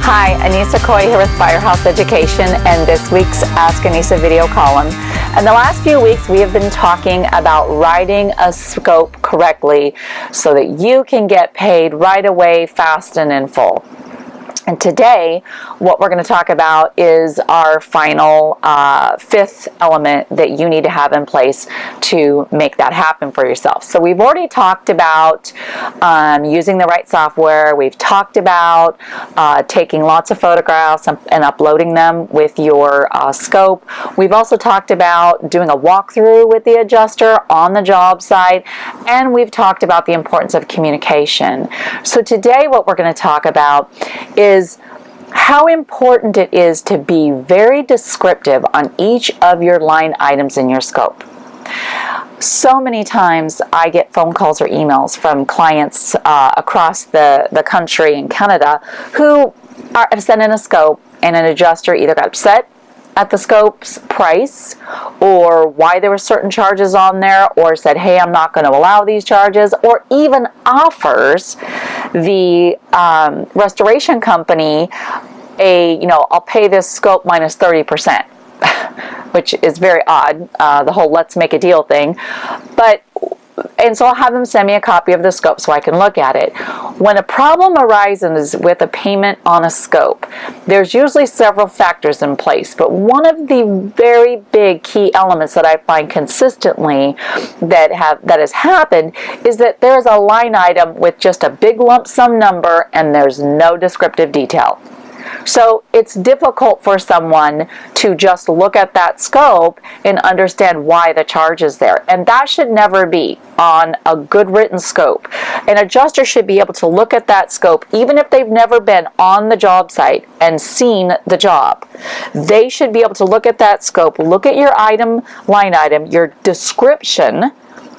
Hi, Anissa Coy here with Firehouse Education and this week's Ask Anissa video column. In the last few weeks, we have been talking about writing a scope correctly so that you can get paid right away, fast, and in full. And today, what we're going to talk about is our final fifth element that you need to have in place to make that happen for yourself. So we've already talked about using the right software. We've talked about taking lots of photographs and uploading them with your scope. We've also talked about doing a walkthrough with the adjuster on the job site. And we've talked about the importance of communication. So today, what we're going to talk about is how important it is to be very descriptive on each of your line items in your scope. So many times I get phone calls or emails from clients across the country in Canada who have sent in a scope and an adjuster either got upset at the scope's price or why there were certain charges on there, or said, hey, I'm not going to allow these charges, or even offers the restoration company I'll pay this scope minus 30%, which is very odd, the whole let's make a deal thing. And so I'll have them send me a copy of the scope so I can look at it. When a problem arises with a payment on a scope, there's usually several factors in place, but one of the very big key elements that I find consistently that has happened is that there's a line item with just a big lump sum number and there's no descriptive detail. So it's difficult for someone to just look at that scope and understand why the charge is there. And that should never be on a good written scope. An adjuster should be able to look at that scope, even if they've never been on the job site and seen the job. They should be able to look at that scope, look at your line item, your description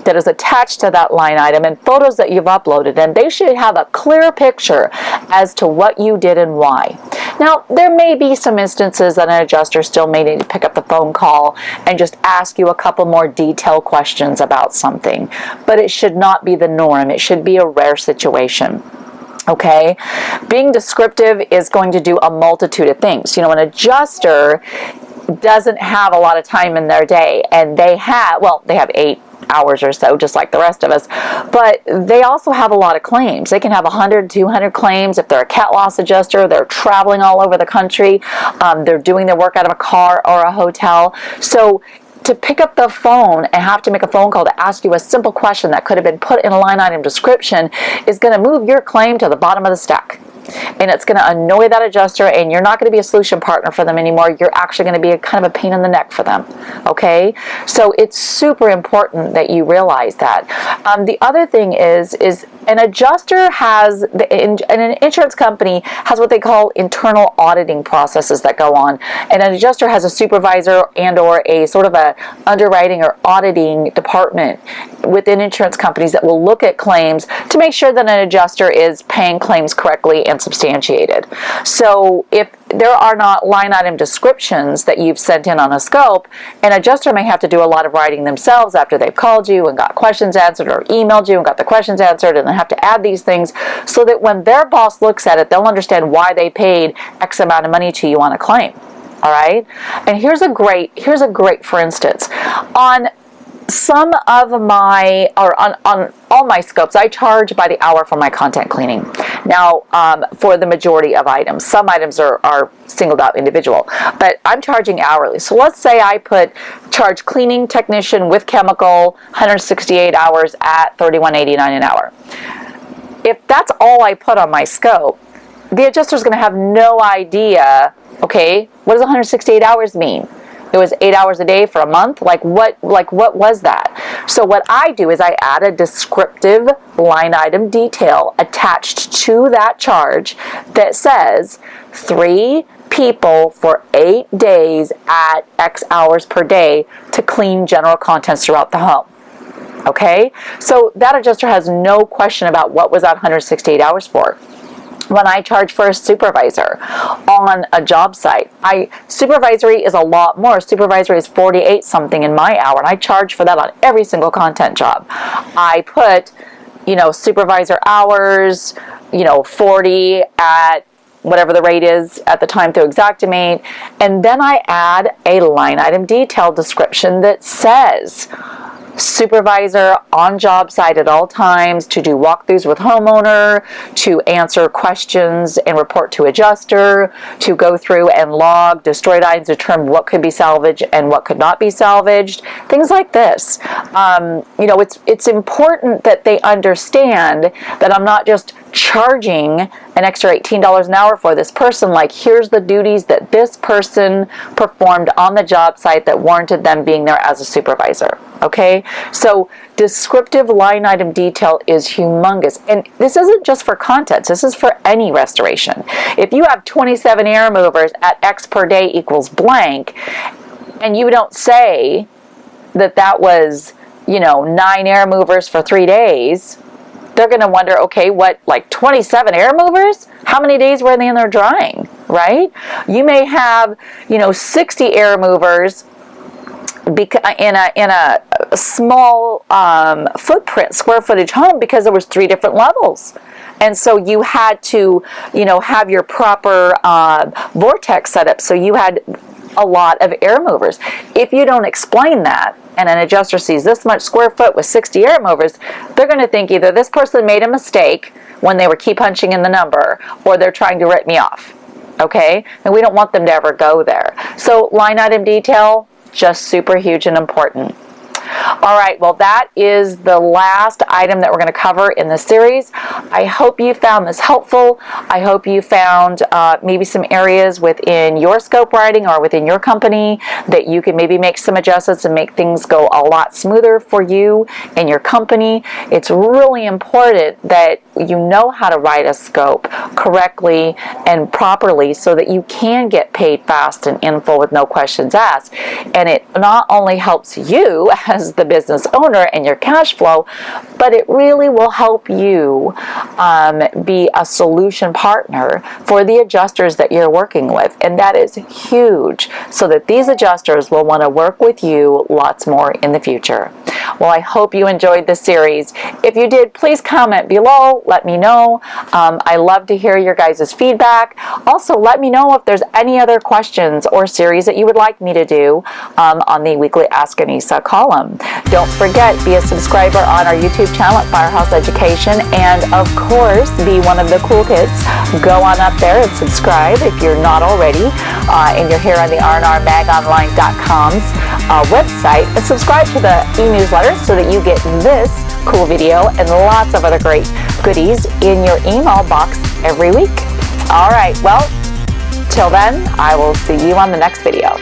that is attached to that line item, and photos that you've uploaded, and they should have a clear picture as to what you did and why. Now, there may be some instances that an adjuster still may need to pick up the phone call and just ask you a couple more detailed questions about something, but it should not be the norm. It should be a rare situation. Okay? Being descriptive is going to do a multitude of things. An adjuster doesn't have a lot of time in their day, and they have 8 hours or so, just like the rest of us, but they also have a lot of claims. They can have 100, 200 claims. If they're a cat loss adjuster, they're traveling all over the country, they're doing their work out of a car or a hotel. So to pick up the phone and have to make a phone call to ask you a simple question that could have been put in a line item description is going to move your claim to the bottom of the stack. And it's going to annoy that adjuster, and you're not going to be a solution partner for them anymore. You're actually going to be a kind of a pain in the neck for them. Okay? So it's super important that you realize that. The other thing is an adjuster and an insurance company has what they call internal auditing processes that go on. And an adjuster has a supervisor and or a sort of a underwriting or auditing department within insurance companies that will look at claims to make sure that an adjuster is paying claims correctly and substantiated. So if there are not line item descriptions that you've sent in on a scope, an adjuster may have to do a lot of writing themselves after they've called you and got questions answered, or emailed you and got the questions answered, and they have to add these things so that when their boss looks at it, they'll understand why they paid X amount of money to you on a claim. All right? And here's a great for instance. On some of my, or on all my scopes, I charge by the hour for my content cleaning. Now, for the majority of items, some items are singled out individual, but I'm charging hourly. So let's say I charge cleaning technician with chemical, 168 hours at $31.89 an hour. If that's all I put on my scope, the adjuster is going to have no idea, okay, what does 168 hours mean? It was 8 hours a day for a month? What was that? So what I do is I add a descriptive line item detail attached to that charge that says 3 people for 8 days at X hours per day to clean general contents throughout the home. Okay? So that adjuster has no question about what was that 168 hours for. When I charge for a supervisor on a job site, supervisory is a lot more. Supervisory is 48 something in my hour, and I charge for that on every single content job. I put, supervisor hours, 40 at whatever the rate is at the time through Xactimate, and then I add a line item detail description that says supervisor on job site at all times to do walkthroughs with homeowner, to answer questions and report to adjuster, to go through and log destroyed items, determine what could be salvaged and what could not be salvaged, things like this. It's important that they understand that I'm not just charging an extra $18 an hour for this person. Like, here's the duties that this person performed on the job site that warranted them being there as a supervisor. Okay, so descriptive line item detail is humongous. And this isn't just for contents, this is for any restoration. If you have 27 air movers at X per day equals blank, and you don't say that was, 9 air movers for 3 days, they're going to wonder, okay, what, like 27 air movers? How many days were they in there drying, right? You may have, 60 air movers in a small footprint, square footage home, because there was 3 different levels. And so you had to, have your proper vortex set up. So you had a lot of air movers. If you don't explain that, and an adjuster sees this much square foot with 60 air movers, they're going to think either this person made a mistake when they were key punching in the number, or they're trying to rip me off. Okay? And we don't want them to ever go there. So line item detail, just super huge and important. All right, well, that is the last item that we're going to cover in this series. I hope you found this helpful. I hope you found maybe some areas within your scope writing or within your company that you can maybe make some adjustments and make things go a lot smoother for you and your company. It's really important that you know how to write a scope correctly and properly so that you can get paid fast and in full with no questions asked. And it not only helps you as the business owner and your cash flow, but it really will help you be a solution partner for the adjusters that you're working with. And that is huge, so that these adjusters will want to work with you lots more in the future. Well, I hope you enjoyed this series. If you did, please comment below. Let me know. I love to hear your guys' feedback. Also, let me know if there's any other questions or series that you would like me to do on the weekly Ask Anissa column. Don't forget, be a subscriber on our YouTube channel at Firehouse Education, and of course, be one of the cool kids. Go on up there and subscribe if you're not already, and you're here on the rnrmagonline.com's website, and subscribe to the e-newsletter so that you get this cool video and lots of other great goodies in your email box every week. All right, well, till then, I will see you on the next video.